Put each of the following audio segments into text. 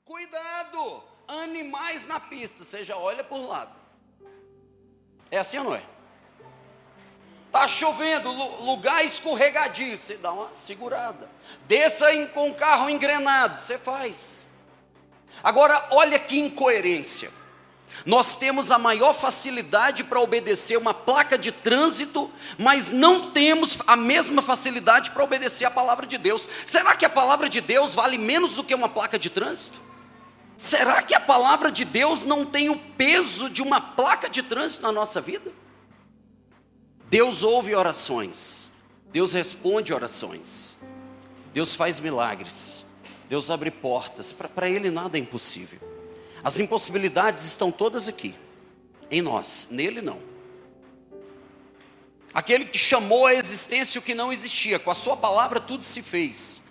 Cuidado, animais na pista, você já olha por lado. É assim ou não é? Está chovendo, lugar escorregadio, você dá uma segurada. Desça com o carro engrenado, você faz. Agora, olha que incoerência. Nós temos a maior facilidade para obedecer uma placa de trânsito, mas não temos a mesma facilidade para obedecer a palavra de Deus. Será que a palavra de Deus vale menos do que uma placa de trânsito? Será que a palavra de Deus não tem o peso de uma placa de trânsito na nossa vida? Deus ouve orações, Deus responde orações, Deus faz milagres, Deus abre portas, para Ele nada é impossível. As impossibilidades estão todas aqui, em nós, nele não. Aquele que chamou à existência o que não existia, com a sua palavra tudo se fez.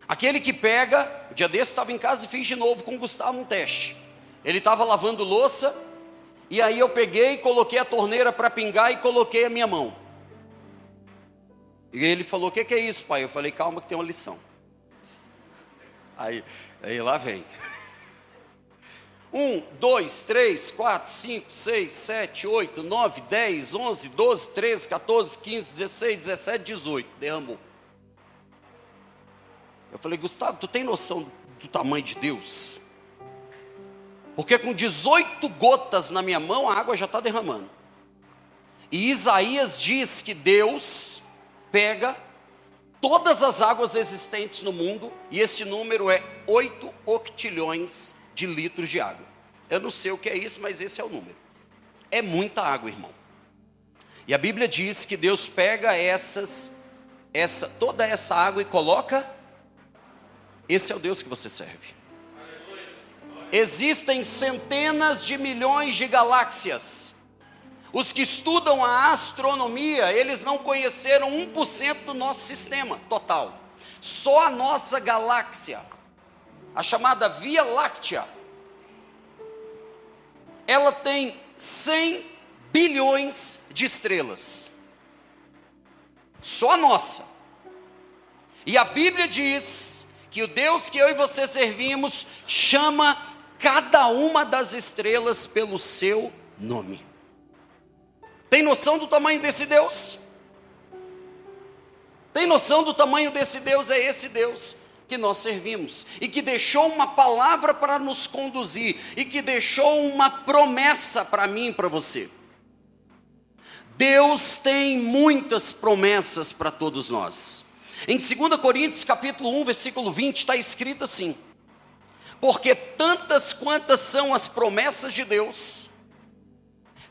Aquele que pega, o dia desse estava em casa e fiz de novo com o Gustavo um teste. Ele estava lavando louça, e aí eu peguei, coloquei a torneira para pingar e coloquei a minha mão. E ele falou, o que é isso, pai? Eu falei, calma que tem uma lição. Aí lá vem. 1, 2, 3, 4, 5, 6, 7, 8, 9, 10, 11, 12, 13, 14, 15, 16, 17, 18. Derramou. Eu falei, Gustavo, tu tem noção do tamanho de Deus? Porque com 18 gotas na minha mão, a água já está derramando. E Isaías diz que Deus pega todas as águas existentes no mundo, e esse número é 8 octilhões de litros de água. Eu não sei o que é isso, mas esse é o número. É muita água, irmão. E a Bíblia diz que Deus pega toda essa água e coloca. Esse é o Deus que você serve. Existem centenas de milhões de galáxias. Os que estudam a astronomia, eles não conheceram 1% do nosso sistema total. Só a nossa galáxia, a chamada Via Láctea, ela tem 100 bilhões de estrelas. Só a nossa. E a Bíblia diz que o Deus que eu e você servimos chama cada uma das estrelas pelo seu nome. Tem noção do tamanho desse Deus? Tem noção do tamanho desse Deus? É esse Deus que nós servimos, e que deixou uma palavra para nos conduzir, e que deixou uma promessa para mim e para você. Deus tem muitas promessas para todos nós. Em 2 Coríntios capítulo 1, versículo 20, está escrito assim: porque tantas quantas são as promessas de Deus,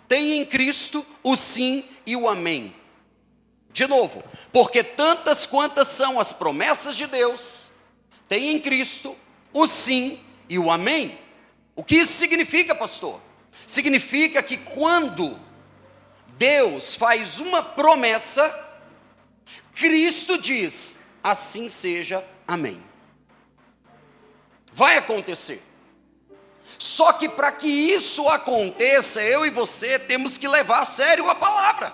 tem em Cristo o sim e o amém. De novo, porque tantas quantas são as promessas de Deus, tem em Cristo o sim e o amém. O que isso significa, pastor? Significa que quando Deus faz uma promessa, Cristo diz, assim seja, amém. Vai acontecer. Só que para que isso aconteça, eu e você temos que levar a sério a palavra.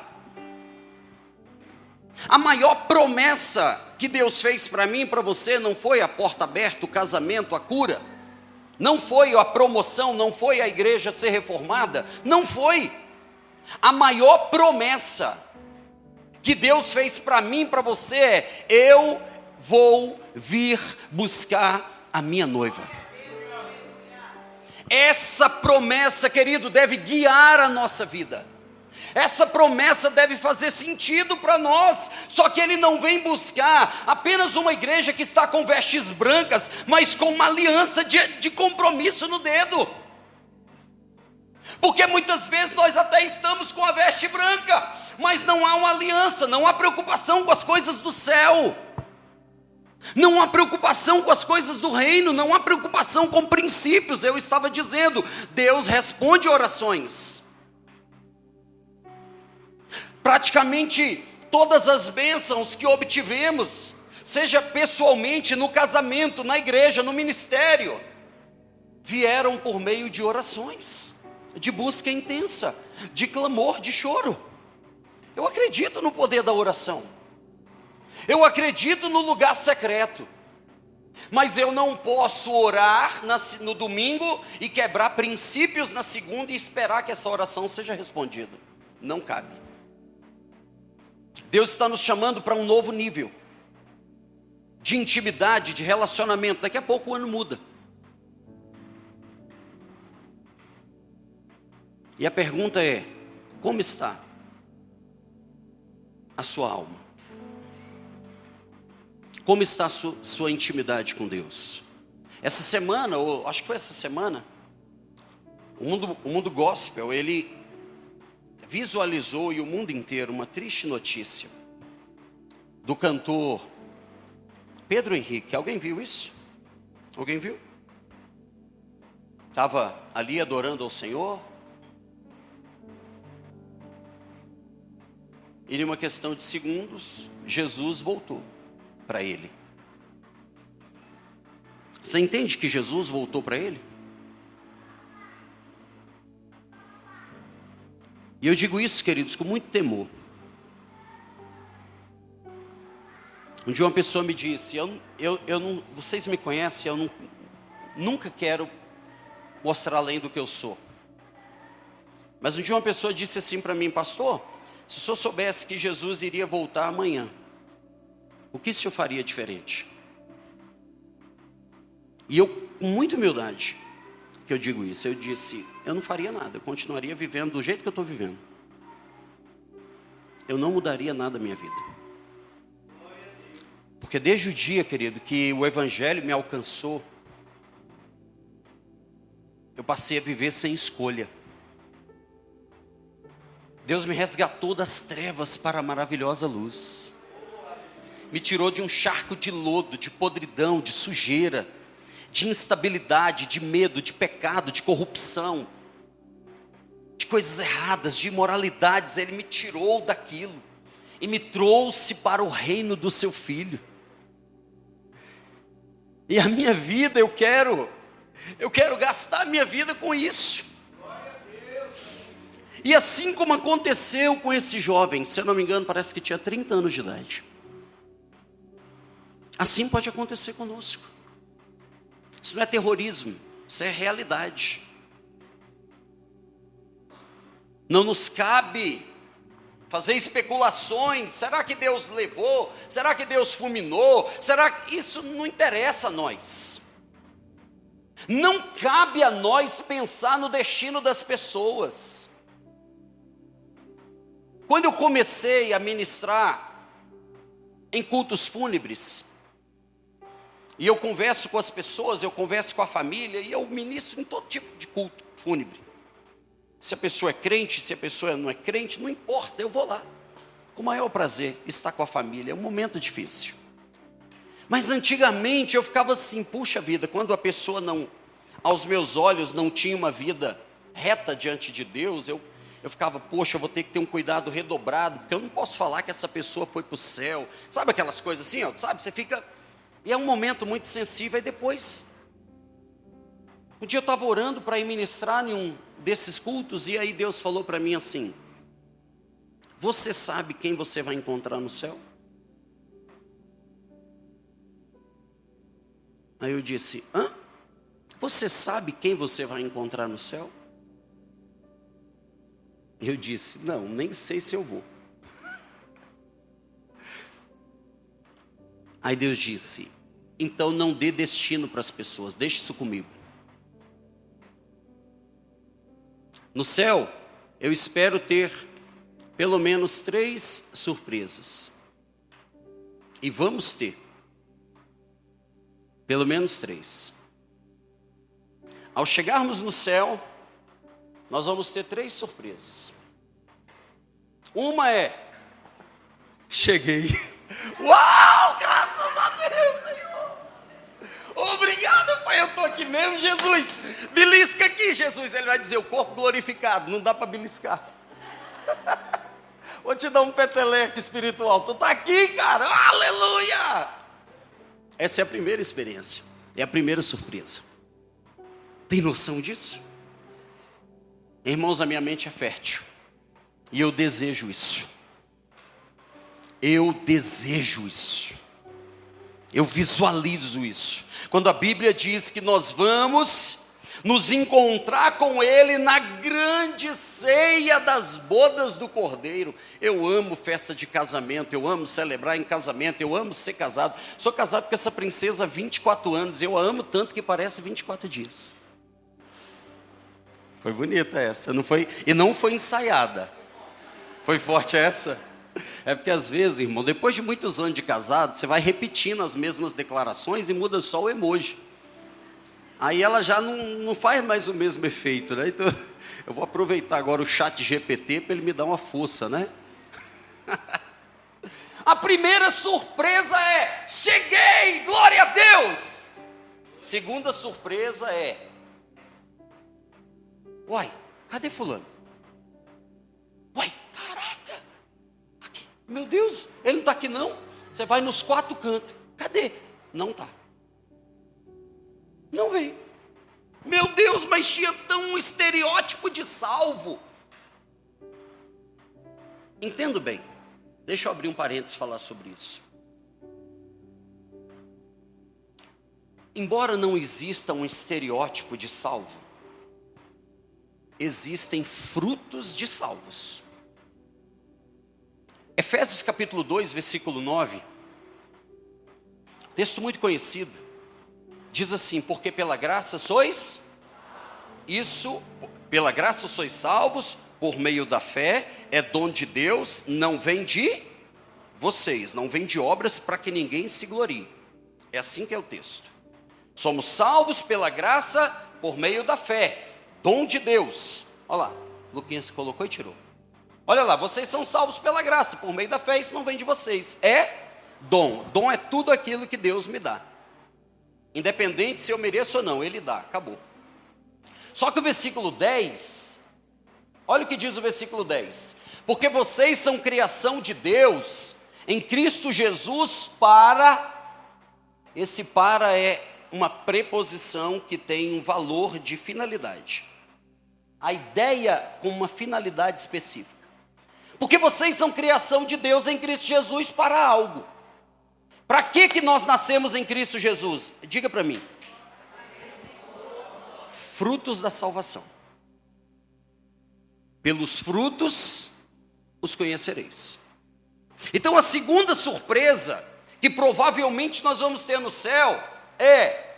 A maior promessa que Deus fez para mim e para você não foi a porta aberta, o casamento, a cura. Não foi a promoção, não foi a igreja ser reformada. Não foi. A maior promessa que Deus fez para mim e para você é: eu vou vir buscar a minha noiva. Essa promessa, querido, deve guiar a nossa vida. Essa promessa deve fazer sentido para nós. Só que Ele não vem buscar apenas uma igreja que está com vestes brancas, mas com uma aliança de compromisso no dedo. Porque muitas vezes nós até estamos com a veste branca, mas não há uma aliança, não há preocupação com as coisas do céu, não há preocupação com as coisas do reino, não há preocupação com princípios. Eu estava dizendo, Deus responde orações. Praticamente todas as bênçãos que obtivemos, seja pessoalmente, no casamento, na igreja, no ministério, vieram por meio de orações, de busca intensa, de clamor, de choro. Eu acredito no poder da oração. Eu acredito no lugar secreto. Mas eu não posso orar no domingo e quebrar princípios na segunda e esperar que essa oração seja respondida. Não cabe. Deus está nos chamando para um novo nível de intimidade, de relacionamento. Daqui a pouco o ano muda. E a pergunta é: como está a sua alma? Como está a sua intimidade com Deus? Essa semana, ou acho que foi essa semana, o mundo gospel, ele visualizou, e o mundo inteiro, uma triste notícia do cantor Pedro Henrique. Alguém viu isso? Alguém viu? Estava ali adorando ao Senhor, e em uma questão de segundos, Jesus voltou para ele. Você entende que Jesus voltou para ele? E eu digo isso, queridos, com muito temor. Um dia uma pessoa me disse: eu não, vocês me conhecem, nunca quero mostrar além do que eu sou. Mas um dia uma pessoa disse assim para mim: pastor, se o senhor soubesse que Jesus iria voltar amanhã, o que o senhor faria diferente? E eu, com muita humildade, que eu digo isso, eu disse: eu não faria nada, eu continuaria vivendo do jeito que eu estou vivendo. Eu não mudaria nada na minha vida. Porque desde o dia, querido, que o Evangelho me alcançou, eu passei a viver sem escolha. Deus me resgatou das trevas para a maravilhosa luz. Me tirou de um charco de lodo, de podridão, de sujeira, de instabilidade, de medo, de pecado, de corrupção, de coisas erradas, de imoralidades. Ele me tirou daquilo e me trouxe para o reino do seu Filho. E a minha vida, eu quero gastar a minha vida com isso. E assim como aconteceu com esse jovem, se eu não me engano, parece que tinha 30 anos de idade. Assim pode acontecer conosco. Isso não é terrorismo, isso é realidade. Não nos cabe fazer especulações. Será que Deus levou? Será que Deus fulminou? Será que isso não interessa a nós? Não cabe a nós pensar no destino das pessoas. Quando eu comecei a ministrar em cultos fúnebres, e eu converso com as pessoas, eu converso com a família, e eu ministro em todo tipo de culto fúnebre. Se a pessoa é crente, se a pessoa não é crente, não importa, eu vou lá. Com o maior prazer, estar com a família, é um momento difícil. Mas antigamente eu ficava assim: puxa vida, quando a pessoa não, aos meus olhos, não tinha uma vida reta diante de Deus, eu ficava: poxa, eu vou ter que ter um cuidado redobrado, porque eu não posso falar que essa pessoa foi para o céu. Sabe aquelas coisas assim, ó, sabe? Você fica... E é um momento muito sensível. E depois, um dia eu estava orando para ir ministrar em um desses cultos, e aí Deus falou para mim assim: você sabe quem você vai encontrar no céu? Aí eu disse: hã? Você sabe quem você vai encontrar no céu? Eu disse: não, nem sei se eu vou. Aí Deus disse: então não dê destino para as pessoas, deixe isso comigo. No céu, eu espero ter pelo menos 3 surpresas. E vamos ter pelo menos 3. Ao chegarmos no céu, nós vamos ter 3 surpresas. Uma é: cheguei. Uau, graças a Deus, Senhor. Obrigado, Pai, eu estou aqui mesmo, Jesus. Belisca aqui, Jesus. Ele vai dizer: o corpo glorificado, não dá para beliscar. Vou te dar um peteleco espiritual. Tu está aqui, cara, aleluia. Essa é a primeira experiência, é a primeira surpresa. Tem noção disso? Irmãos, a minha mente é fértil, e eu desejo isso. Eu desejo isso. Eu visualizo isso. Quando a Bíblia diz que nós vamos nos encontrar com Ele na grande ceia das bodas do Cordeiro. Eu amo festa de casamento, eu amo celebrar em casamento, eu amo ser casado. Sou casado com essa princesa há 24 anos, eu a amo tanto que parece 24 dias. Foi bonita essa, não foi? E não foi ensaiada. Foi forte essa? É porque às vezes, irmão, depois de muitos anos de casado, você vai repetindo as mesmas declarações e muda só o emoji. Aí ela já não faz mais o mesmo efeito, né? Então, eu vou aproveitar agora o chat GPT para ele me dar uma força, né? A primeira surpresa é: cheguei, glória a Deus! Segunda surpresa é: uai, cadê fulano? Uai, caraca! Aqui, meu Deus, ele não está aqui não? Você vai nos 4 cantos, cadê? Não está. Não veio. Meu Deus, mas tinha tão um estereótipo de salvo. Entendo bem. Deixa eu abrir um parênteses e falar sobre isso. Embora não exista um estereótipo de salvo, existem frutos de salvos. Efésios capítulo 2, versículo 9. Texto muito conhecido. Diz assim: porque pela graça sois, pela graça sois salvos, por meio da fé, é dom de Deus, não vem de vocês, não vem de obras para que ninguém se glorie. É assim que é o texto. Somos salvos pela graça, por meio da fé, dom de Deus. Olha lá, Luquinhas colocou e tirou. Olha lá, vocês são salvos pela graça, por meio da fé, isso não vem de vocês, é dom. Dom é tudo aquilo que Deus me dá. Independente se eu mereço ou não, Ele dá, acabou. Só que o versículo 10, olha o que diz o versículo 10. Porque vocês são criação de Deus, em Cristo Jesus para... Esse para é uma preposição que tem um valor de finalidade. A ideia com uma finalidade específica. Porque vocês são criação de Deus em Cristo Jesus para algo. Para que nós nascemos em Cristo Jesus? Diga para mim. Frutos da salvação. Pelos frutos os conhecereis. Então a segunda surpresa que provavelmente nós vamos ter no céu é: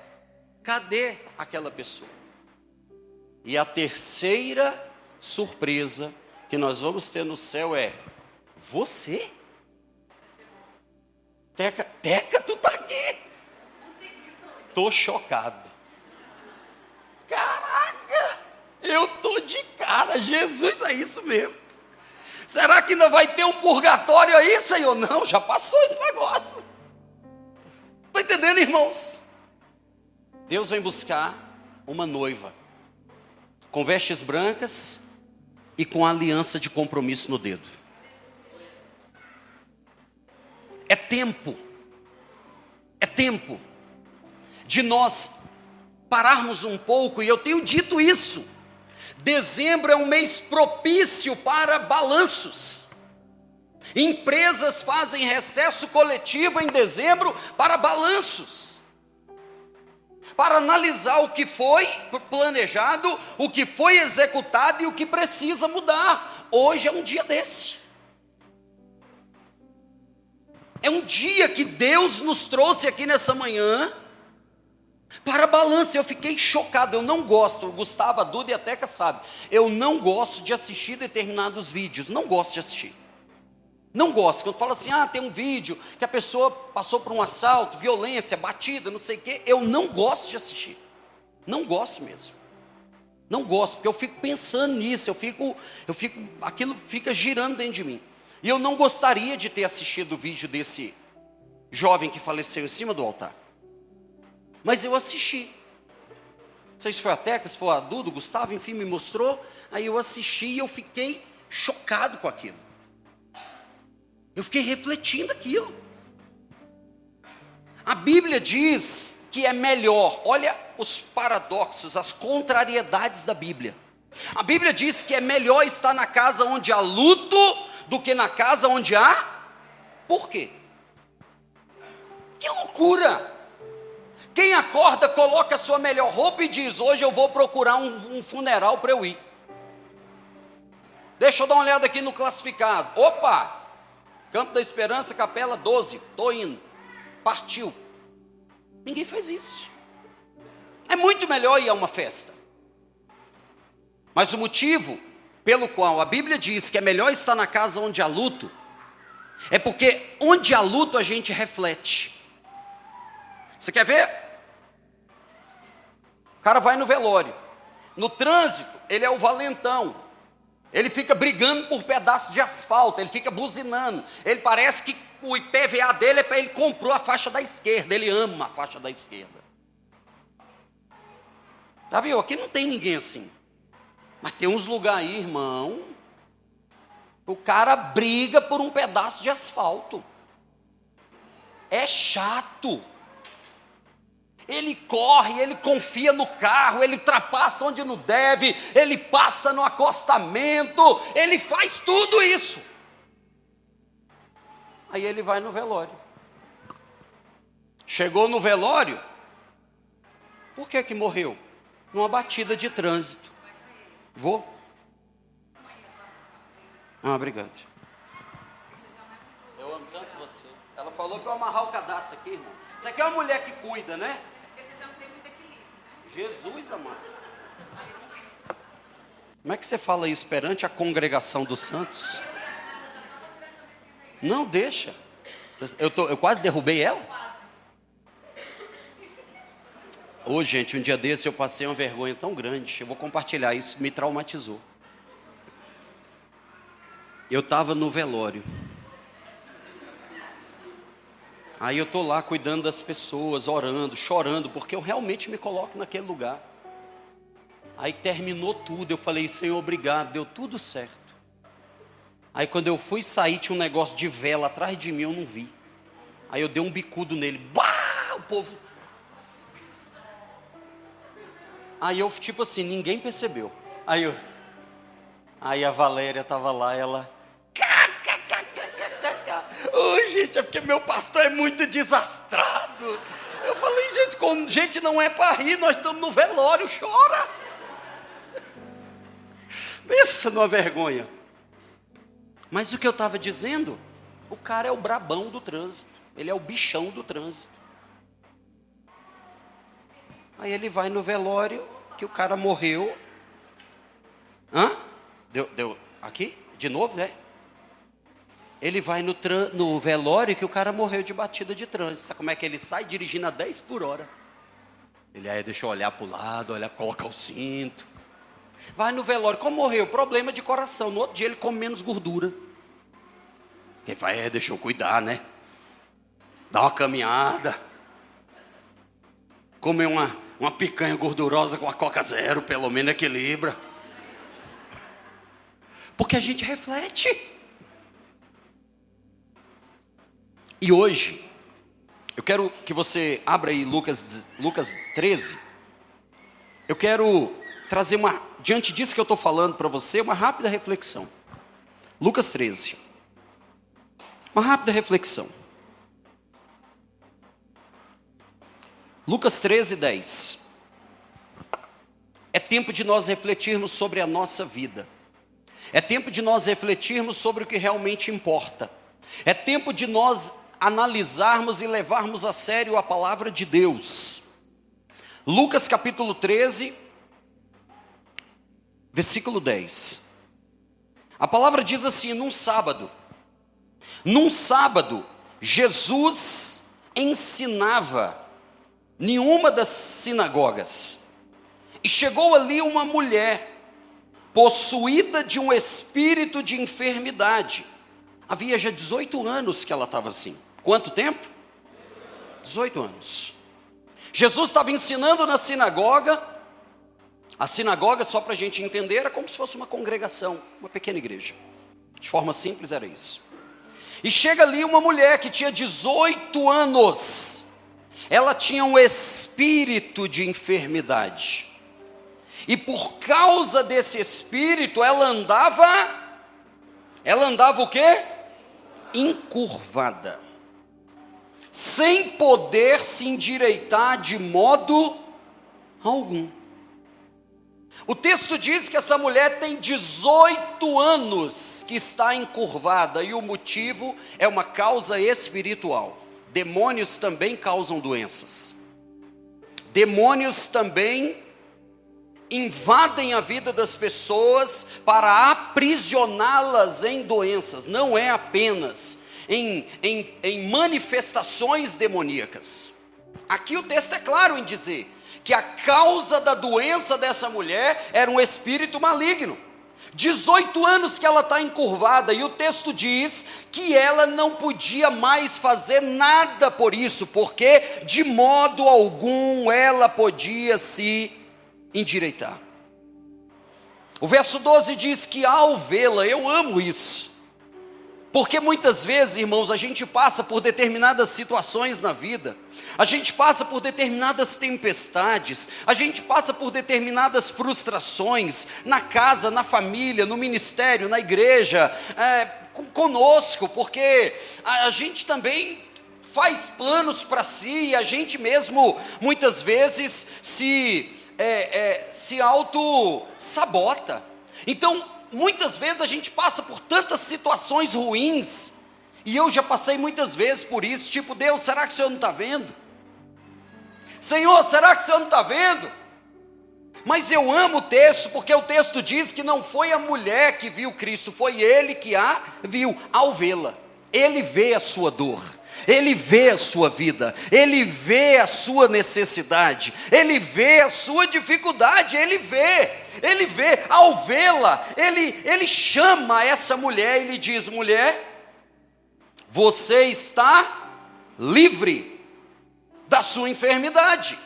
cadê aquela pessoa? E a terceira surpresa que nós vamos ter no céu é: você? Teca, tu tá aqui? Tô chocado. Caraca, eu tô de cara. Jesus, é isso mesmo. Será que ainda vai ter um purgatório aí, Senhor? Não, já passou esse negócio. Tá entendendo, irmãos? Deus vem buscar uma noiva com vestes brancas e com aliança de compromisso no dedo. É tempo de nós pararmos um pouco, e eu tenho dito isso. Dezembro é um mês propício para balanços. Empresas fazem recesso coletivo em dezembro para balanços, para analisar o que foi planejado, o que foi executado e o que precisa mudar. Hoje é um dia desse. É um dia que Deus nos trouxe aqui nessa manhã para balanço. Eu fiquei chocado, eu não gosto, o Gustavo, a Duda e a Teca sabe, eu não gosto de assistir determinados vídeos, não gosto de assistir. Não gosto, quando fala assim, tem um vídeo que a pessoa passou por um assalto, violência, batida, não sei o quê, eu não gosto de assistir. Não gosto mesmo. Não gosto, porque eu fico pensando nisso, aquilo fica girando dentro de mim. E eu não gostaria de ter assistido o vídeo desse jovem que faleceu em cima do altar. Mas eu assisti. Não sei se foi a Teca, se foi a Duda, o Gustavo, enfim, me mostrou. Aí eu assisti e eu fiquei chocado com aquilo. Eu fiquei refletindo aquilo. A Bíblia diz que é melhor, olha os paradoxos, as contrariedades da Bíblia. A Bíblia diz que é melhor estar na casa onde há luto do que na casa onde há... Por quê? loucura. Quem acorda, coloca a sua melhor roupa e diz: hoje eu vou procurar um funeral para eu ir. Deixa eu dar uma olhada aqui no classificado. Opa! Campo da Esperança, Capela 12. Estou indo. Partiu. Ninguém faz isso. É muito melhor ir a uma festa. Mas o motivo pelo qual a Bíblia diz que é melhor estar na casa onde há luto, é porque onde há luto a gente reflete. Você quer ver? O cara vai no velório. No trânsito, ele é o valentão. Ele fica brigando por pedaços de asfalto, ele fica buzinando. Ele parece que o IPVA dele é para ele comprou a faixa da esquerda, ele ama a faixa da esquerda. Já viu? Aqui não tem ninguém assim. Mas tem uns lugares aí, irmão, o cara briga por um pedaço de asfalto. É chato. Ele corre, ele confia no carro, ele ultrapassa onde não deve, ele passa no acostamento, ele faz tudo isso. Aí ele vai no velório. Chegou no velório, por que que morreu? Numa batida de trânsito. Vou? Obrigado. Eu amo tanto você. Ela falou para eu amarrar o cadastro aqui, irmão. Isso aqui é uma mulher que cuida, né? Porque você já não tem muito equilíbrio, né? Jesus, amado. Como é que você fala isso perante a congregação dos santos? Não, deixa. Eu quase derrubei ela. Ô, gente, um dia desse eu passei uma vergonha tão grande. Eu vou compartilhar, isso me traumatizou. Eu estava no velório. Aí eu estou lá cuidando das pessoas, orando, chorando, porque eu realmente me coloco naquele lugar. Aí terminou tudo, eu falei: Senhor, obrigado, deu tudo certo. Aí quando eu fui sair, tinha um negócio de vela atrás de mim, eu não vi. Aí eu dei um bicudo nele, bah! O povo... Aí eu, tipo assim, ninguém percebeu. Aí a Valéria estava lá, ela... Oi, gente, é porque meu pastor é muito desastrado. Eu falei: gente, como gente não é para rir, nós estamos no velório, chora. Pensa numa vergonha. Mas o que eu estava dizendo, o cara é o brabão do trânsito, ele é o bichão do trânsito. Aí ele vai no velório, que o cara morreu. Deu aqui? De novo, né? Ele vai no velório que o cara morreu de batida de trânsito. Sabe como é que ele sai? Dirigindo a 10 por hora. Ele aí deixa eu olhar para o lado, coloca o cinto. Vai no velório, como morreu? Problema de coração. No outro dia ele come menos gordura. Ele vai, deixa eu cuidar, né? Dá uma caminhada. Comer uma picanha gordurosa com a Coca Zero, pelo menos equilibra. Porque a gente reflete. E hoje, eu quero que você abra aí Lucas 13. Eu quero trazer diante disso que eu estou falando para você, uma rápida reflexão. Lucas 13. Uma rápida reflexão. Lucas 13, 10. É tempo de nós refletirmos sobre a nossa vida. É tempo de nós refletirmos sobre o que realmente importa. É tempo de nós analisarmos e levarmos a sério a palavra de Deus. Lucas capítulo 13, versículo 10. A palavra diz assim: num sábado, Jesus ensinava em uma das sinagogas, e chegou ali uma mulher, possuída de um espírito de enfermidade. Havia já 18 anos que ela estava assim. Quanto tempo? 18 anos. Jesus estava ensinando na sinagoga. A sinagoga, só para a gente entender, era como se fosse uma congregação, uma pequena igreja. De forma simples era isso. E chega ali uma mulher que tinha 18 anos. Ela tinha um espírito de enfermidade. E por causa desse espírito, ela andava o quê? Encurvada. sem poder se endireitar de modo algum. O texto diz que essa mulher tem 18 anos que está encurvada, e o motivo é uma causa espiritual. Demônios também causam doenças. Demônios também invadem a vida das pessoas para aprisioná-las em doenças. Não é apenas em manifestações demoníacas. Aqui o texto é claro em dizer que a causa da doença dessa mulher era um espírito maligno. 18 anos que ela está encurvada, e o texto diz que ela não podia mais fazer nada por isso, porque de modo algum ela podia se endireitar. O verso 12 diz que ao vê-la, eu amo isso, porque muitas vezes, irmãos, a gente passa por determinadas situações na vida, a gente passa por determinadas tempestades, a gente passa por determinadas frustrações, na casa, na família, no ministério, na igreja, conosco, porque a gente também faz planos para si, e a gente mesmo, muitas vezes, se auto-sabota. Então, muitas vezes a gente passa por tantas situações ruins, e eu já passei muitas vezes por isso, tipo, Deus, será que o Senhor não está vendo? Senhor, será que o Senhor não está vendo? Mas eu amo o texto, porque o texto diz que não foi a mulher que viu Cristo, foi Ele que a viu. Ao vê-la, Ele vê a sua dor, Ele vê a sua vida, Ele vê a sua necessidade, Ele vê a sua dificuldade, Ele vê, ao vê-la, Ele chama essa mulher e lhe diz: mulher, você está livre da sua enfermidade.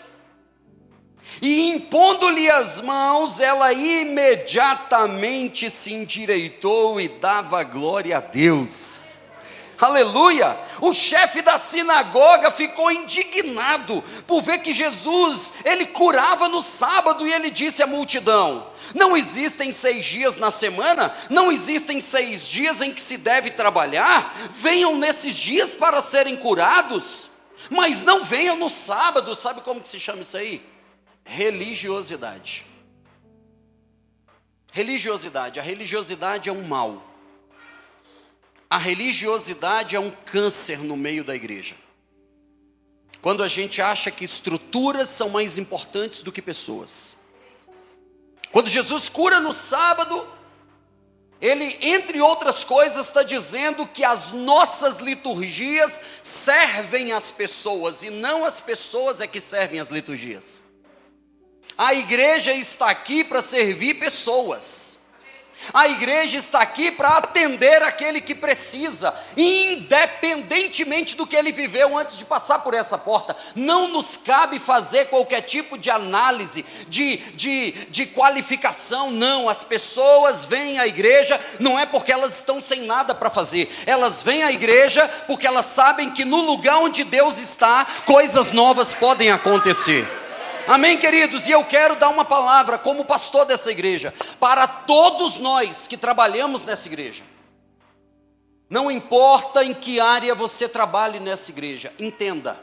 E impondo-lhe as mãos, ela imediatamente se endireitou e dava glória a Deus. Aleluia! O chefe da sinagoga ficou indignado por ver que Jesus, ele curava no sábado, e ele disse à multidão: não existem 6 dias na semana, não existem 6 dias em que se deve trabalhar, venham nesses dias para serem curados, mas não venham no sábado. Sabe como que se chama isso aí? Religiosidade. A religiosidade é um mal. A religiosidade é um câncer no meio da igreja. Quando a gente acha que estruturas são mais importantes do que pessoas. Quando Jesus cura no sábado, Ele, entre outras coisas, está dizendo que as nossas liturgias servem as pessoas, e não as pessoas é que servem as liturgias. A igreja está aqui para servir pessoas. A igreja está aqui para atender aquele que precisa, independentemente do que ele viveu antes de passar por essa porta. Não nos cabe fazer qualquer tipo de análise, de qualificação, não. As pessoas vêm à igreja, não é porque elas estão sem nada para fazer, elas vêm à igreja porque elas sabem que no lugar onde Deus está, coisas novas podem acontecer. Amém, queridos? E eu quero dar uma palavra como pastor dessa igreja, para todos nós que trabalhamos nessa igreja. Não importa em que área você trabalhe nessa igreja, entenda,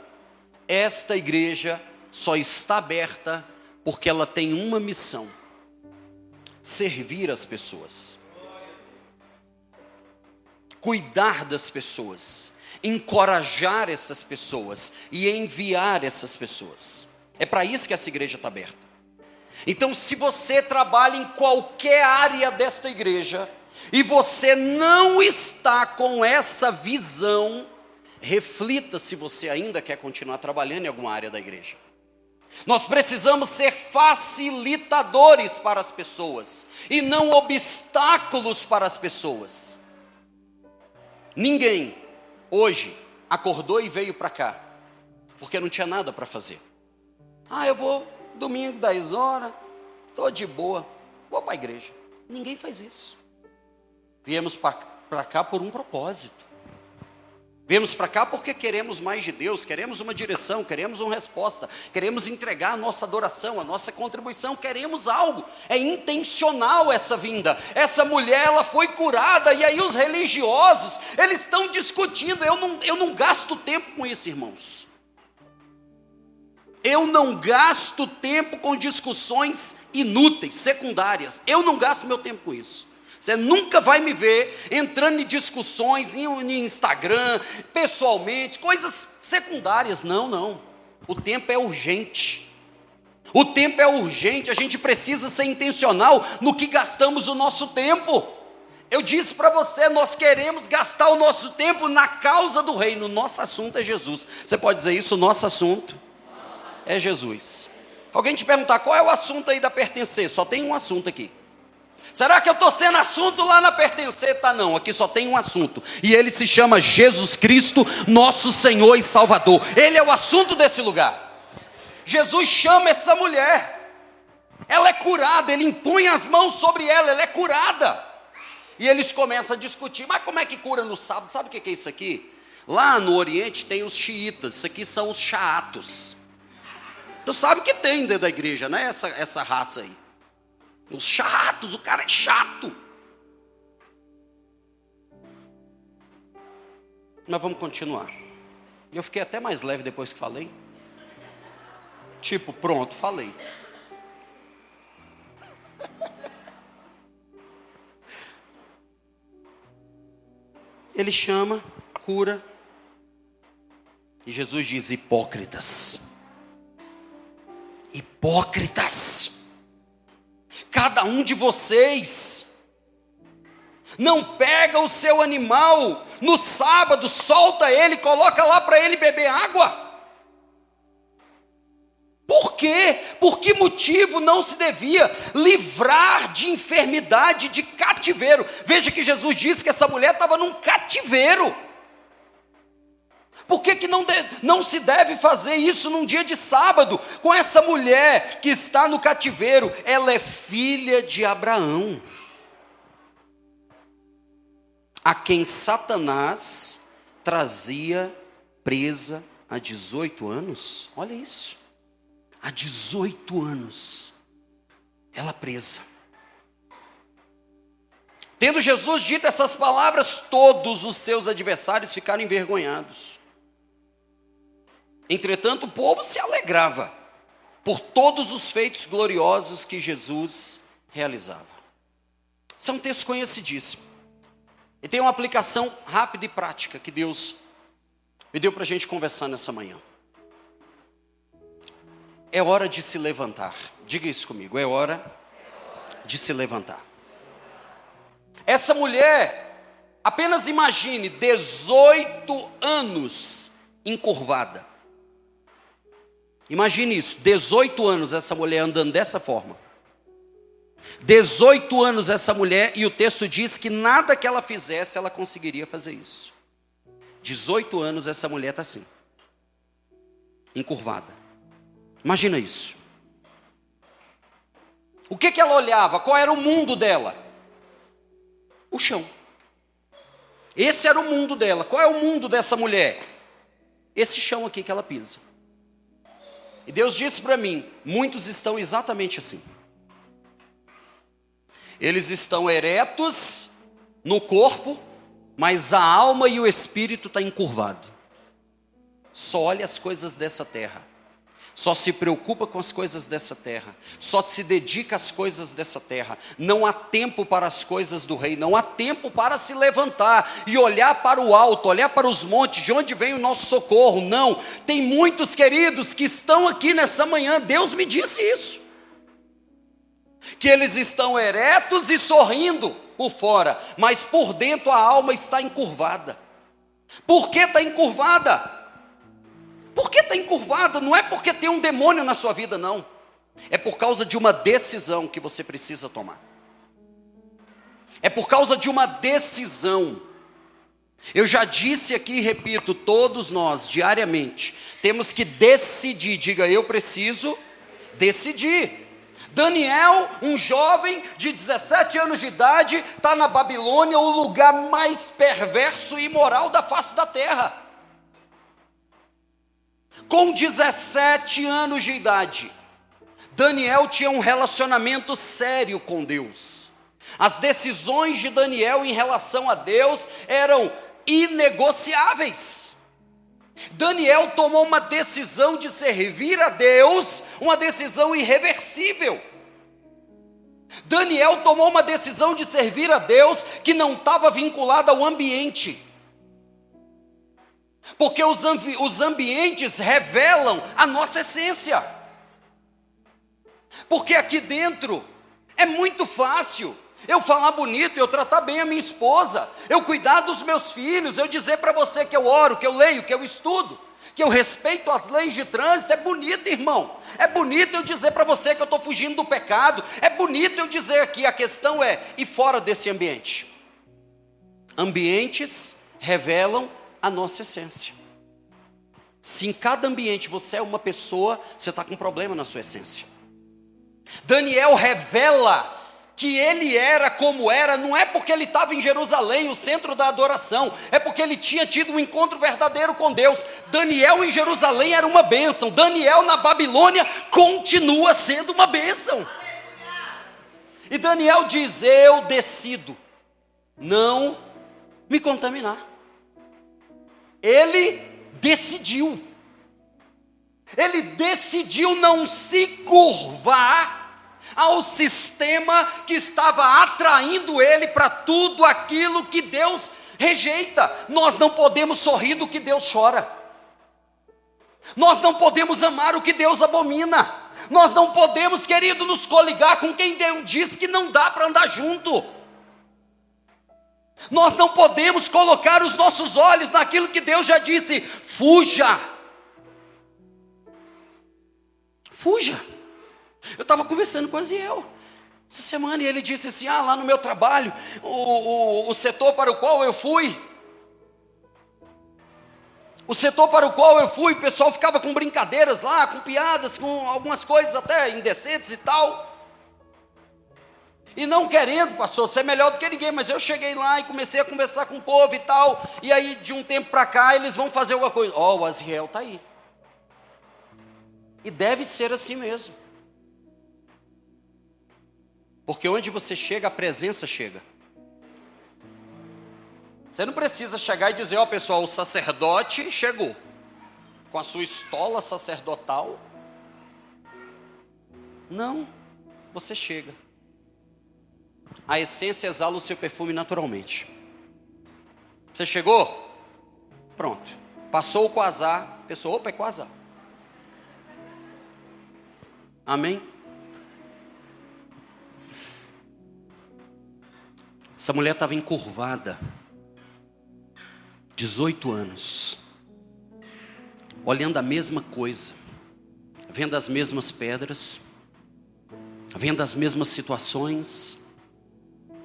esta igreja só está aberta porque ela tem uma missão: servir as pessoas, cuidar das pessoas, encorajar essas pessoas e enviar essas pessoas. É para isso que essa igreja está aberta. Então, se você trabalha em qualquer área desta igreja e você não está com essa visão, reflita se você ainda quer continuar trabalhando em alguma área da igreja. Nós precisamos ser facilitadores para as pessoas e não obstáculos para as pessoas. Ninguém hoje acordou e veio para cá porque não tinha nada para fazer. Eu vou domingo 10 horas, estou de boa, vou para a igreja. Ninguém faz isso. Viemos para cá por um propósito. Viemos para cá porque queremos mais de Deus, queremos uma direção, queremos uma resposta, queremos entregar a nossa adoração, a nossa contribuição, queremos algo. É intencional essa vinda. Essa mulher, ela foi curada, e aí os religiosos, eles estão discutindo. Eu não gasto tempo com isso, irmãos. Eu não gasto tempo com discussões inúteis, secundárias. Eu não gasto meu tempo com isso. Você nunca vai me ver entrando em discussões em Instagram, pessoalmente, coisas secundárias. Não. O tempo é urgente. O tempo é urgente. A gente precisa ser intencional no que gastamos o nosso tempo. Eu disse para você, nós queremos gastar o nosso tempo na causa do reino. Nosso assunto é Jesus. Você pode dizer isso? O nosso assunto é Jesus. Alguém te perguntar, qual é o assunto aí da Pertencer? Só tem um assunto aqui. Será que eu estou sendo assunto lá na Pertencer? Tá, não, aqui só tem um assunto, e ele se chama Jesus Cristo, nosso Senhor e Salvador. Ele é o assunto desse lugar. Jesus chama essa mulher, ela é curada, ele impõe as mãos sobre ela, ela é curada. E eles começam a discutir, mas como é que cura no sábado? Sabe o que é isso aqui? Lá no Oriente tem os xiitas, isso aqui são os chaatos. Tu sabe que tem dentro da igreja, né, essa raça aí. Os chatos, o cara é chato. Mas vamos continuar. Eu fiquei até mais leve depois que falei. Tipo, pronto, falei. Ele chama, cura. E Jesus diz: hipócritas. Hipócritas. Cada um de vocês não pega o seu animal no sábado, solta ele, coloca lá para ele beber água. Por quê? Por que motivo não se devia livrar de enfermidade, de cativeiro? Veja que Jesus disse que essa mulher estava num cativeiro. Por que não se deve fazer isso num dia de sábado, com essa mulher que está no cativeiro? Ela é filha de Abraão, a quem Satanás trazia presa há 18 anos. Olha isso, há 18 anos, ela presa. Tendo Jesus dito essas palavras, todos os seus adversários ficaram envergonhados. Entretanto, o povo se alegrava por todos os feitos gloriosos que Jesus realizava. Esse é um texto conhecidíssimo. E tem uma aplicação rápida e prática que Deus me deu para a gente conversar nessa manhã. É hora de se levantar. Diga isso comigo, é hora de se levantar. Essa mulher, apenas imagine, 18 anos encurvada. Imagine isso, 18 anos essa mulher andando dessa forma. 18 anos essa mulher, e o texto diz que nada que ela fizesse, ela conseguiria fazer isso. 18 anos essa mulher está assim, encurvada. Imagina isso. O que ela olhava? Qual era o mundo dela? O chão. Esse era o mundo dela. Qual é o mundo dessa mulher? Esse chão aqui que ela pisa. E Deus disse para mim, muitos estão exatamente assim. Eles estão eretos no corpo, mas a alma e o espírito está encurvado. Só olha as coisas dessa terra. Só se preocupa com as coisas dessa terra, só se dedica às coisas dessa terra. Não há tempo para as coisas do rei, não há tempo para se levantar e olhar para o alto, olhar para os montes, de onde vem o nosso socorro. Não, tem muitos queridos que estão aqui nessa manhã, Deus me disse isso, que eles estão eretos e sorrindo por fora, mas por dentro a alma está encurvada. Por que está encurvada? Por que está encurvada? Não é porque tem um demônio na sua vida, não. É por causa de uma decisão que você precisa tomar. É por causa de uma decisão. Eu já disse aqui e repito, todos nós, diariamente, temos que decidir. Diga, eu preciso decidir. Daniel, um jovem de 17 anos de idade, está na Babilônia, o lugar mais perverso e imoral da face da terra. Com 17 anos de idade, Daniel tinha um relacionamento sério com Deus. As decisões de Daniel em relação a Deus eram inegociáveis. Daniel tomou uma decisão de servir a Deus, uma decisão irreversível. Daniel tomou uma decisão de servir a Deus que não estava vinculada ao ambiente. Porque os ambientes revelam a nossa essência. Porque aqui dentro é muito fácil eu falar bonito, eu tratar bem a minha esposa, eu cuidar dos meus filhos, eu dizer para você que eu oro, que eu leio, que eu estudo, que eu respeito as leis de trânsito. É bonito, irmão. É bonito eu dizer para você que eu estou fugindo do pecado. É bonito eu dizer aqui. A questão é, e fora desse ambiente? Ambientes revelam a nossa essência. Se em cada ambiente você é uma pessoa, você está com um problema na sua essência. Daniel revela que ele era como era, não é porque ele estava em Jerusalém, o centro da adoração, é porque ele tinha tido um encontro verdadeiro com Deus. Daniel em Jerusalém era uma bênção, Daniel na Babilônia continua sendo uma bênção. E Daniel diz: eu decido não me contaminar. Ele decidiu não se curvar ao sistema que estava atraindo ele para tudo aquilo que Deus rejeita. Nós não podemos sorrir do que Deus chora. Nós não podemos amar o que Deus abomina. Nós não podemos, querido, nos coligar com quem Deus diz que não dá para andar junto. Nós não podemos colocar os nossos olhos naquilo que Deus já disse: fuja. Fuja. Eu estava conversando com o Aziel essa semana e ele disse assim: lá no meu trabalho, o setor para o qual eu fui, o pessoal ficava com brincadeiras lá, com piadas, com algumas coisas até indecentes e tal. E não querendo, pastor, ser melhor do que ninguém, mas eu cheguei lá e comecei a conversar com o povo e tal, e aí de um tempo para cá eles vão fazer alguma coisa. O Aziel está aí. E deve ser assim mesmo. Porque onde você chega, a presença chega. Você não precisa chegar e dizer: pessoal, o sacerdote chegou, com a sua estola sacerdotal. Não, você chega. A essência exala o seu perfume naturalmente. Você chegou? Pronto. Passou o quasar, a pessoa: opa, é quasar. Amém? Essa mulher estava encurvada, 18 anos, olhando a mesma coisa, vendo as mesmas pedras, vendo as mesmas situações,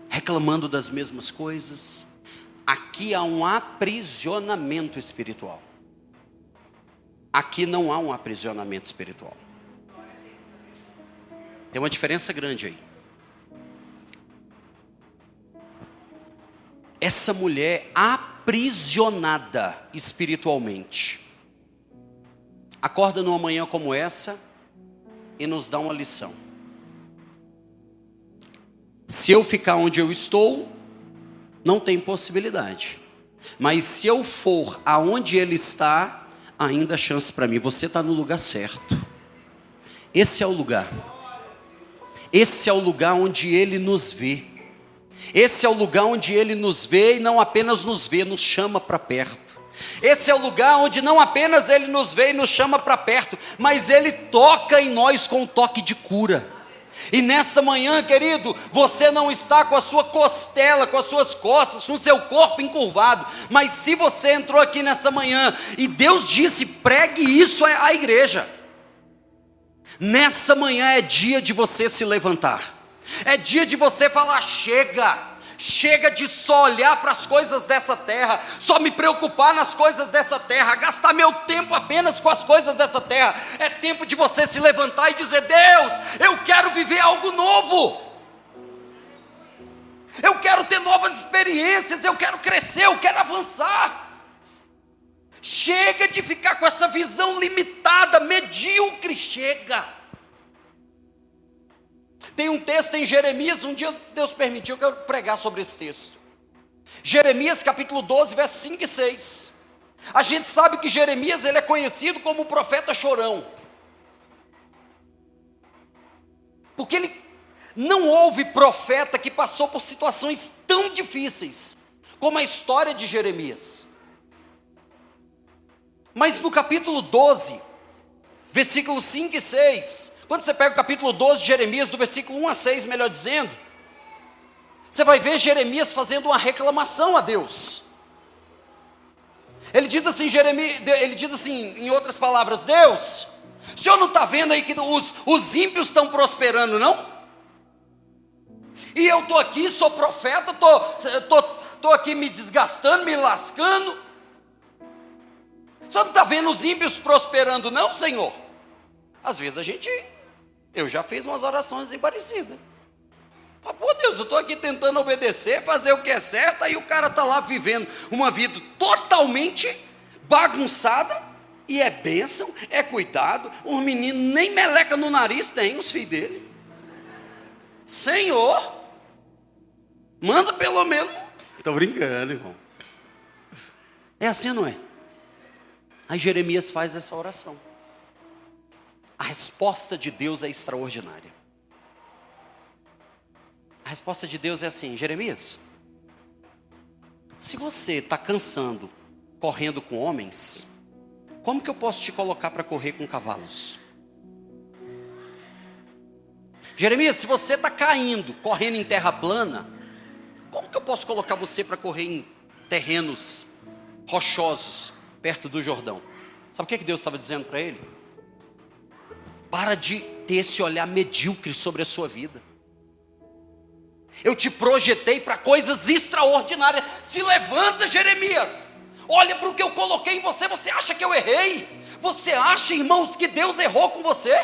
reclamando das mesmas coisas. Aqui há um aprisionamento espiritual. Aqui não há um aprisionamento espiritual. Tem uma diferença grande aí. Essa mulher aprisionada espiritualmente acorda numa manhã como essa e nos dá uma lição. Se eu ficar onde eu estou, não tem possibilidade. Mas se eu for aonde ele está, ainda há chance para mim. Você está no lugar certo. Esse é o lugar. Esse é o lugar onde ele nos vê. Esse é o lugar onde ele nos vê e não apenas nos vê, nos chama para perto. Esse é o lugar onde não apenas ele nos vê e nos chama para perto, mas ele toca em nós com um toque de cura. E nessa manhã, querido, você não está com a sua costela, com as suas costas, com o seu corpo encurvado. Mas se você entrou aqui nessa manhã e Deus disse: pregue isso à igreja. Nessa manhã é dia de você se levantar. É dia de você falar: chega. Chega de só olhar para as coisas dessa terra, só me preocupar nas coisas dessa terra, gastar meu tempo apenas com as coisas dessa terra. É tempo de você se levantar e dizer: Deus, eu quero viver algo novo. Eu quero ter novas experiências, eu quero crescer, eu quero avançar. Chega de ficar com essa visão limitada, medíocre, chega. Tem um texto em Jeremias, um dia se Deus permitiu, eu quero pregar sobre esse texto. Jeremias capítulo 12, versos 5 e 6. A gente sabe que Jeremias, ele é conhecido como o profeta chorão. Porque não houve profeta que passou por situações tão difíceis como a história de Jeremias. Mas no capítulo 12, versículos 5 e 6, quando você pega o capítulo 12 de Jeremias, do versículo 1 a 6, melhor dizendo, você vai ver Jeremias fazendo uma reclamação a Deus. Ele diz assim, em outras palavras: Deus, o Senhor não está vendo aí que os ímpios estão prosperando, não? E eu estou aqui, sou profeta, estou aqui me desgastando, me lascando. O Senhor não está vendo os ímpios prosperando, não, Senhor? Às vezes eu já fiz umas orações parecidas. Mas, pô, Deus, eu estou aqui tentando obedecer, fazer o que é certo, aí o cara está lá vivendo uma vida totalmente bagunçada, e é bênção, é cuidado, os meninos nem meleca no nariz tem, os filhos dele. Senhor, manda pelo menos. Estou brincando, irmão. É assim ou não é? Aí Jeremias faz essa oração. A resposta de Deus é extraordinária. A resposta de Deus é assim: Jeremias, se você está cansando correndo com homens, como que eu posso te colocar para correr com cavalos? Jeremias, se você está caindo, correndo em terra plana, como que eu posso colocar você para correr em terrenos rochosos, perto do Jordão? Sabe o que Deus estava dizendo para ele? Para de ter esse olhar medíocre sobre a sua vida. Eu te projetei para coisas extraordinárias. Se levanta, Jeremias. Olha para o que eu coloquei em você. Você acha que eu errei? Você acha, irmãos, que Deus errou com você?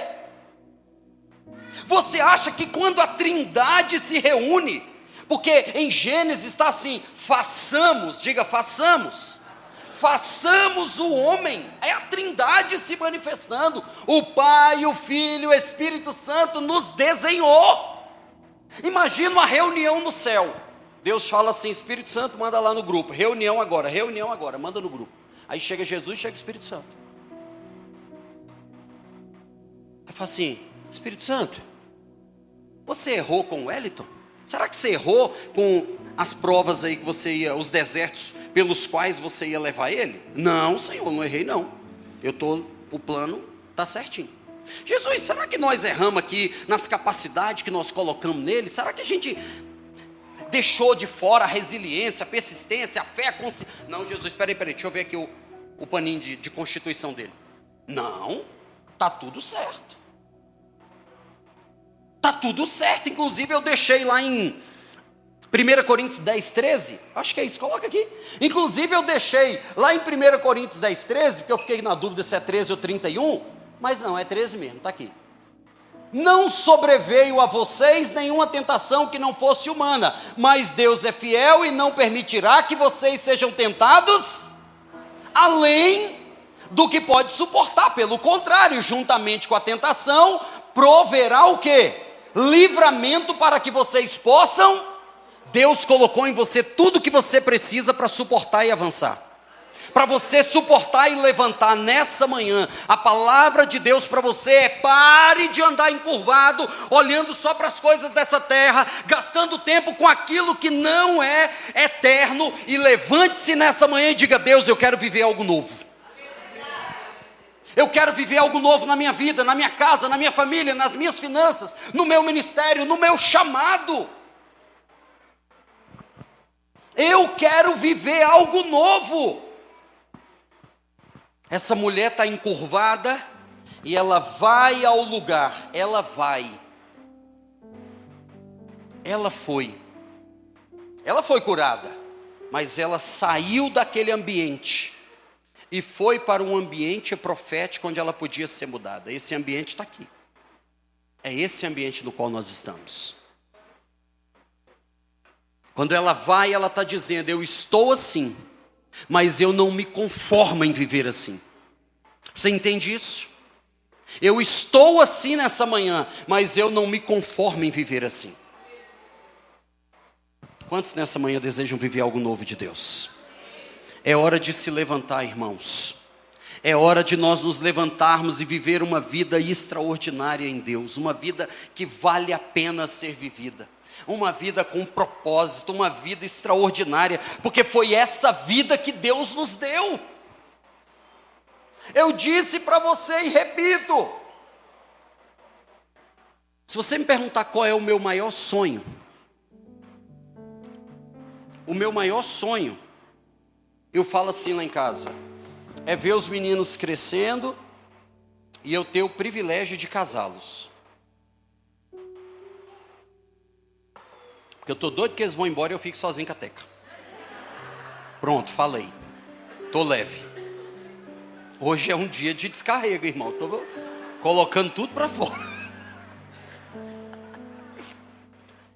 Você acha que quando a Trindade se reúne, porque em Gênesis está assim: façamos, diga façamos. Façamos o homem, é a Trindade se manifestando. O Pai, o Filho, o Espírito Santo nos desenhou. Imagina uma reunião no céu. Deus fala assim: Espírito Santo, manda lá no grupo. Reunião agora, manda no grupo. Aí chega Jesus, chega o Espírito Santo. Aí fala assim: Espírito Santo, você errou com o Wellington? Será que você errou com as provas aí que você ia, os desertos pelos quais você ia levar ele? Não, Senhor, não errei não. O plano está certinho. Jesus, será que nós erramos aqui nas capacidades que nós colocamos nele? Será que a gente deixou de fora a resiliência, a persistência, a fé, a consciência? Não, Jesus, peraí, deixa eu ver aqui o paninho de constituição dele. Não, está tudo certo. Está tudo certo, inclusive eu deixei lá em 1 Coríntios 10, 13, acho que é isso, coloca aqui. Inclusive eu deixei lá em 1 Coríntios 10, 13, porque eu fiquei na dúvida se é 13 ou 31, mas não, é 13 mesmo, está aqui. Não sobreveio a vocês nenhuma tentação que não fosse humana, mas Deus é fiel e não permitirá que vocês sejam tentados além do que pode suportar. Pelo contrário, juntamente com a tentação, proverá o quê? Livramento para que vocês possam. Deus colocou em você tudo que você precisa para suportar e avançar. Para você suportar e levantar nessa manhã, a palavra de Deus para você é: pare de andar encurvado, olhando só para as coisas dessa terra, gastando tempo com aquilo que não é eterno, e levante-se nessa manhã e diga: Deus, eu quero viver algo novo. Eu quero viver algo novo na minha vida, na minha casa, na minha família, nas minhas finanças, no meu ministério, no meu chamado. Eu quero viver algo novo. Essa mulher está encurvada e ela vai ao lugar. Ela foi. Ela foi curada, mas ela saiu daquele ambiente e foi para um ambiente profético onde ela podia ser mudada. Esse ambiente está aqui. É esse ambiente no qual nós estamos. Quando ela vai, ela está dizendo: eu estou assim, mas eu não me conformo em viver assim. Você entende isso? Eu estou assim nessa manhã, mas eu não me conformo em viver assim. Quantos nessa manhã desejam viver algo novo de Deus? É hora de se levantar, irmãos. É hora de nós nos levantarmos e viver uma vida extraordinária em Deus. Uma vida que vale a pena ser vivida. Uma vida com propósito, uma vida extraordinária. Porque foi essa vida que Deus nos deu. Eu disse para você e repito. Se você me perguntar qual é o meu maior sonho. O meu maior sonho, eu falo assim lá em casa, é ver os meninos crescendo e eu ter o privilégio de casá-los. Porque eu estou doido que eles vão embora e eu fico sozinho com a Teca. Pronto, falei. Estou leve. Hoje é um dia de descarrego, irmão. Estou colocando tudo para fora.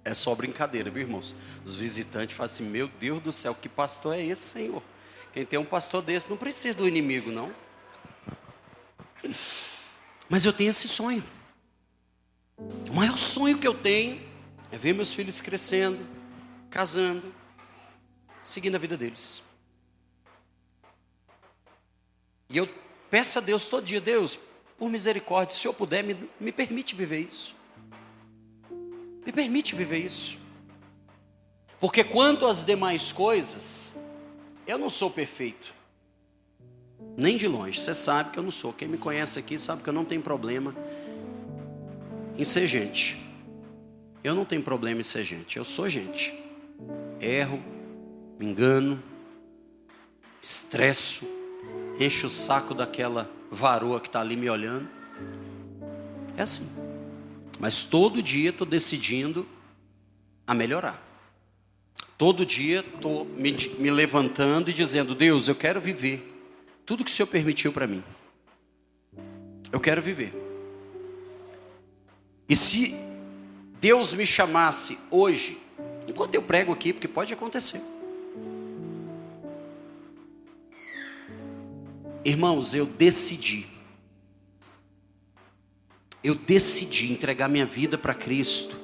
É só brincadeira, viu, irmãos? Os visitantes falam assim: meu Deus do céu, que pastor é esse, Senhor? Quem tem um pastor desse não precisa do inimigo, não. Mas eu tenho esse sonho. O maior sonho que eu tenho é ver meus filhos crescendo, casando, seguindo a vida deles. E eu peço a Deus todo dia: Deus, por misericórdia, se eu puder, me permite viver isso. Me permite viver isso. Porque quanto às demais coisas, eu não sou perfeito. Nem de longe. Você sabe que eu não sou. Quem me conhece aqui sabe que eu não tenho problema em ser gente. Eu não tenho problema em ser gente. Eu sou gente. Erro, me engano, estresso, encho o saco daquela varoa que está ali me olhando. É assim. Mas todo dia estou decidindo a melhorar. Todo dia estou me levantando e dizendo: Deus, eu quero viver tudo que o Senhor permitiu para mim. Eu quero viver. E se Deus me chamasse hoje, enquanto eu prego aqui, porque pode acontecer. Irmãos, eu decidi entregar minha vida para Cristo,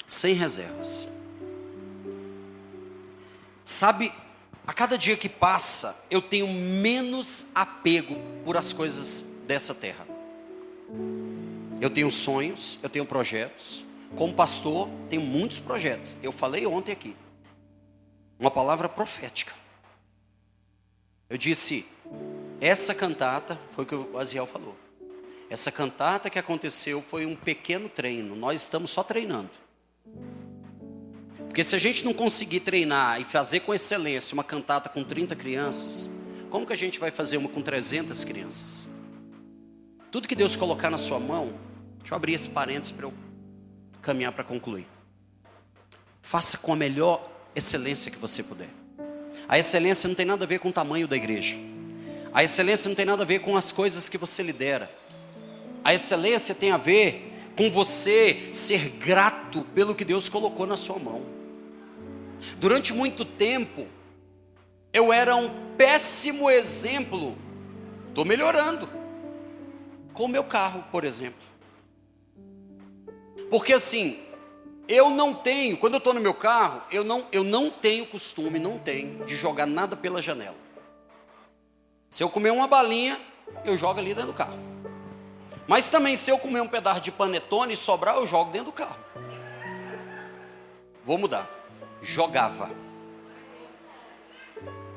sem reservas. Sabe, a cada dia que passa, eu tenho menos apego por as coisas dessa terra. Eu tenho sonhos, eu tenho projetos. Como pastor, tenho muitos projetos. Eu falei ontem aqui, uma palavra profética. Eu disse: essa cantata, foi o que o Aziel falou. Essa cantata que aconteceu foi um pequeno treino. Nós estamos só treinando. Porque se a gente não conseguir treinar e fazer com excelência uma cantata com 30 crianças, como que a gente vai fazer uma com 300 crianças? Tudo que Deus colocar na sua mão, deixa eu abrir esse parênteses para eu caminhar para concluir. Faça com a melhor excelência que você puder. A excelência não tem nada a ver com o tamanho da igreja. A excelência não tem nada a ver com as coisas que você lidera. A excelência tem a ver com você ser grato pelo que Deus colocou na sua mão. Durante muito tempo, eu era um péssimo exemplo. Estou melhorando. Com o meu carro, por exemplo. Porque assim, eu não tenho, quando eu estou no meu carro, eu não tenho costume, de jogar nada pela janela. Se eu comer uma balinha, eu jogo ali dentro do carro. Mas também, se eu comer um pedaço de panetone e sobrar, eu jogo dentro do carro. Vou mudar. Jogava.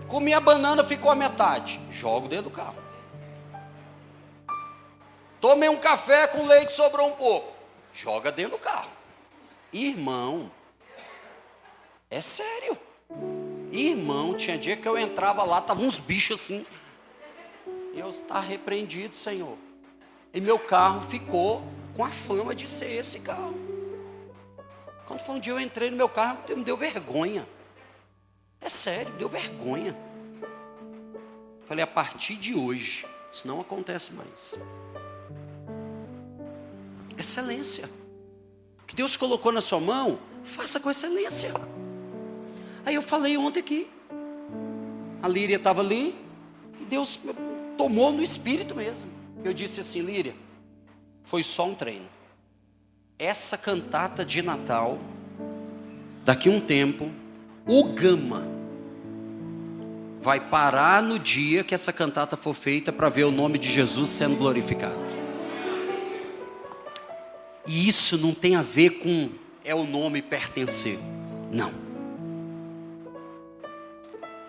Comi a banana, ficou a metade. Jogo dentro do carro. Tomei um café com leite, sobrou um pouco. Joga dentro do carro. Irmão, é sério. Irmão, tinha dia que eu entrava lá, tava uns bichos assim. E eu estava repreendido, Senhor. E meu carro ficou com a fama de ser esse carro. Quando foi um dia eu entrei no meu carro, me deu vergonha. É sério, me deu vergonha. Falei, a partir de hoje, isso não acontece mais. Excelência. O que Deus colocou na sua mão, faça com excelência. Aí eu falei ontem aqui. A Líria estava ali, e Deus tomou no espírito mesmo. Eu disse assim, Líria, foi só um treino. Essa cantata de Natal, daqui a um tempo, o Gama vai parar no dia que essa cantata for feita para ver o nome de Jesus sendo glorificado. E isso não tem a ver com o nome pertencer. Não.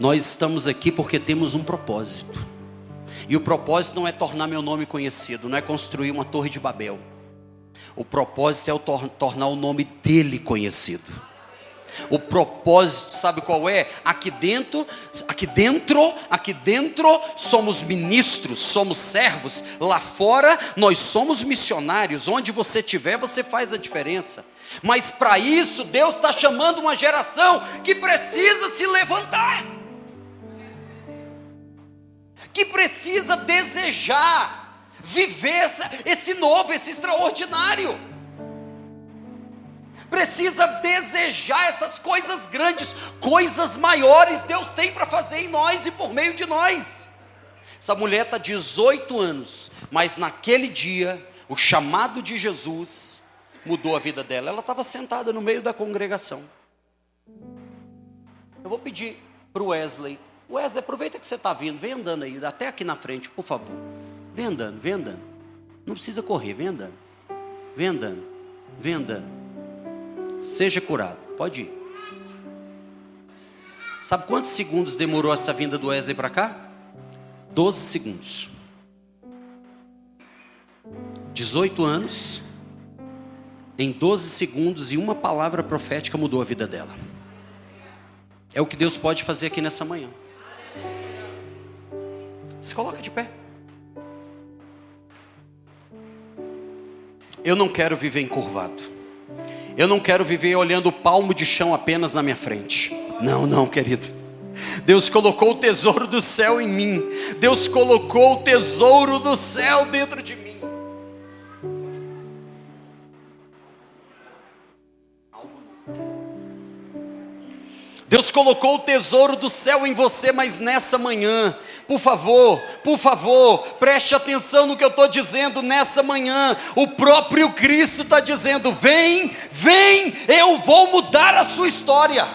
Nós estamos aqui porque temos um propósito. E o propósito não é tornar meu nome conhecido, não é construir uma torre de Babel. O propósito é tornar o nome dele conhecido. O propósito, sabe qual é? Aqui dentro somos ministros, somos servos. Lá fora nós somos missionários. Onde você estiver, você faz a diferença. Mas para isso Deus está chamando uma geração que precisa se levantar, que precisa desejar viver esse novo, esse extraordinário. Precisa desejar essas coisas grandes, coisas maiores Deus tem para fazer em nós e por meio de nós. Essa mulher está 18 anos, mas naquele dia, o chamado de Jesus mudou a vida dela. Ela estava sentada no meio da congregação. Eu vou pedir para o Wesley, aproveita que você está vindo, vem andando aí, até aqui na frente, por favor. Vem andando, vem andando. Não precisa correr, vem andando. Vem andando, vem andando. Seja curado, pode ir. Sabe quantos segundos demorou essa vinda do Wesley para cá? 12 segundos. 18 anos, em 12 segundos e uma palavra profética mudou a vida dela. É o que Deus pode fazer aqui nessa manhã. Se coloca de pé. Eu não quero viver encurvado. Eu não quero viver olhando o palmo de chão apenas na minha frente. Não, querido. Deus colocou o tesouro do céu em mim. Deus colocou o tesouro do céu dentro de mim. Deus colocou o tesouro do céu em você, mas nessa manhã, por favor, preste atenção no que eu estou dizendo nessa manhã. O próprio Cristo está dizendo, vem, eu vou mudar a sua história.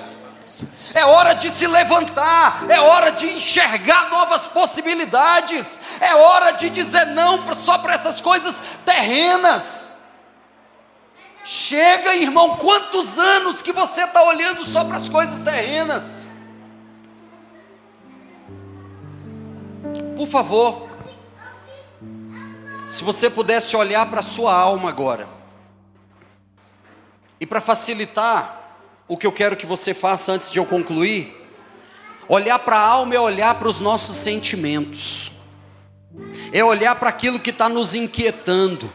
É hora de se levantar, é hora de enxergar novas possibilidades, é hora de dizer não só para essas coisas terrenas. Chega, irmão, quantos anos que você está olhando só para as coisas terrenas? Por favor, se você pudesse olhar para a sua alma agora, e para facilitar o que eu quero que você faça antes de eu concluir, olhar para a alma é olhar para os nossos sentimentos, é olhar para aquilo que está nos inquietando,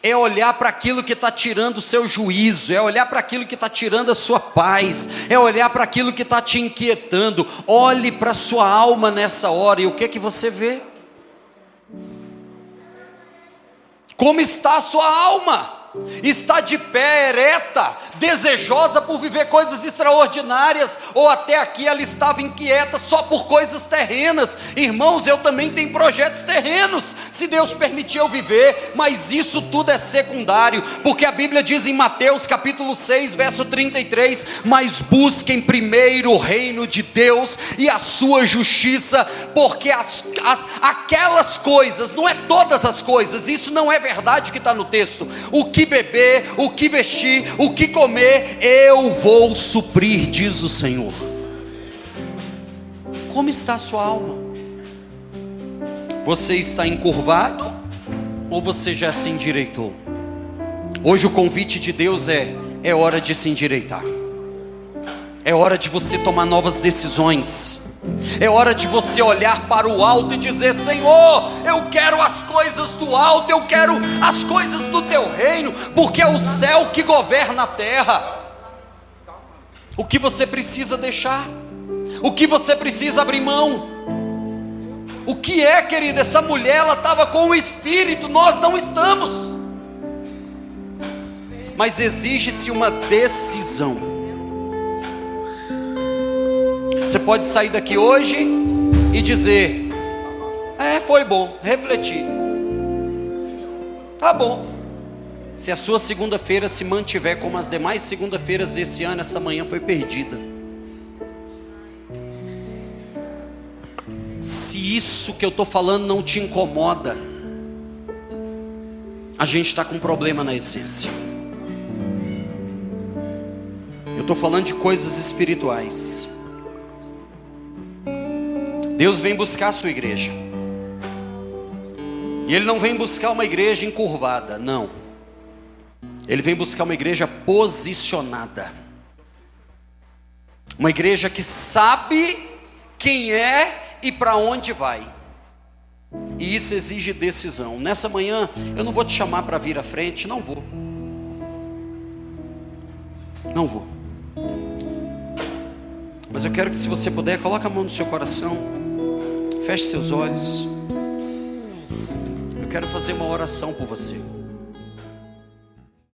é olhar para aquilo que está tirando o seu juízo, é olhar para aquilo que está tirando a sua paz, é olhar para aquilo que está te inquietando. Olhe para a sua alma nessa hora, e o que você vê? Como está a sua alma? Está de pé, ereta, desejosa por viver coisas extraordinárias, ou até aqui ela estava inquieta só por coisas terrenas? Irmãos, eu também tenho projetos terrenos, se Deus permitir eu viver, mas isso tudo é secundário, porque a Bíblia diz em Mateus capítulo 6, verso 33, mas busquem primeiro o reino de Deus e a sua justiça, porque aquelas coisas, não é todas as coisas, isso não é verdade que está no texto, o que beber, o que vestir, o que comer, eu vou suprir, diz o Senhor. Como está a sua alma? Você está encurvado ou você já se endireitou? Hoje o convite de Deus é hora de se endireitar, é hora de você tomar novas decisões, é hora de você olhar para o alto e dizer: Senhor, eu quero as coisas do alto, eu quero as coisas do teu reino, porque é o céu que governa a terra. O que você precisa deixar? O que você precisa abrir mão? O que é, querida? Essa mulher, ela estava com o Espírito, nós não estamos. Mas exige-se uma decisão. Você pode sair daqui hoje e dizer: foi bom, refleti. Tá bom. Se a sua segunda-feira se mantiver como as demais segunda-feiras desse ano, essa manhã foi perdida. Se isso que eu estou falando não te incomoda, a gente está com um problema na essência. Eu estou falando de coisas espirituais. Deus vem buscar a sua igreja. E Ele não vem buscar uma igreja encurvada, não. Ele vem buscar uma igreja posicionada. Uma igreja que sabe quem é e para onde vai. E isso exige decisão. Nessa manhã, eu não vou te chamar para vir à frente, não vou. Não vou. Mas eu quero que, se você puder, coloque a mão no seu coração. Feche seus olhos. Eu quero fazer uma oração por você.